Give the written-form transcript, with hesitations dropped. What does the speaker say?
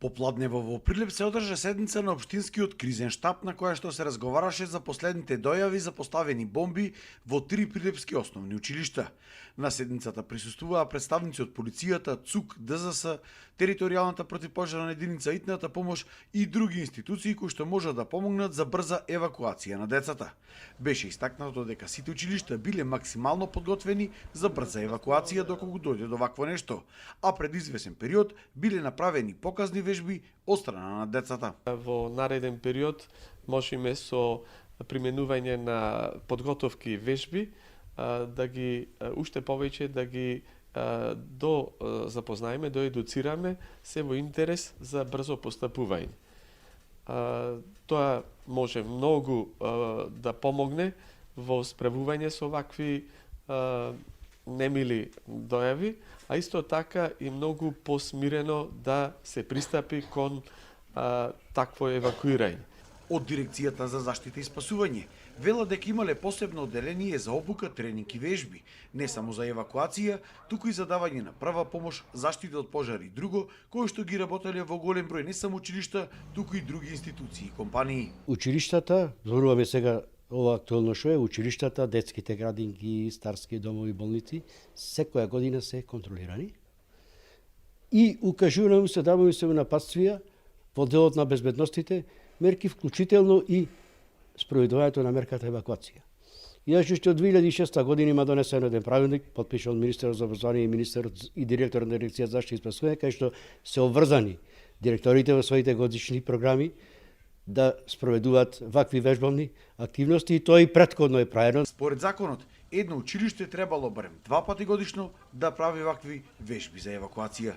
Попладнево во Прилеп се одржа седница на општинскиот кризен штаб на која што се разговараше за последните дојави за поставени бомби во 3 прилепски основни училишта. На седницата присуствуваа представници од полицијата, ЦУК, ДЗС, територијалната противпожарна единица, итната помош и други институции кои што можат да помогнат за брза евакуација на децата. Беше истакнато дека сите училишта биле максимално подготвени за брза евакуација доколку дојде до вакво нешто, а пред извесен период биле направени показни вежби од страна на децата. Во нареден период можеме со применување на подготовки вежби да ги уште повеќе да ги запознаеме, да едуцираме се во интерес за брзо постапување. Тоа може многу да помогне во справување со вакви немили дојави, а исто така и многу посмирено да се пристапи кон такво евакуирање. Од Дирекцијата за заштита и спасување велат дека имале посебно одделение за обука, тренинг и вежби, не само за евакуација, туку и за давање на прва помош, заштита од пожари и друго, кои што ги работеле во голем број не само училишта, туку и други институции и компании. Училиштата, зборуваме сега ова актуелно што е, училиштата, детските градинки, старски домови, болници, секоја година се контролирани и укажуваме се, даваме се напатствија во делот на безбедностите, мерки вклучително и спроведувањето на мерката евакуација. Иначе што од 2006 година има донесен еден правилник, подпишан од министерот за образование и министерот и директор на Дирекција за заштита и спасување, кај што се обврзани директорите во своите годишни програми да спроведуваат вакви вежбовни активности и тоа и претходно е правено. Според законот, едно училиште требало барем 2 пати годишно да прави вакви вежби за евакуација.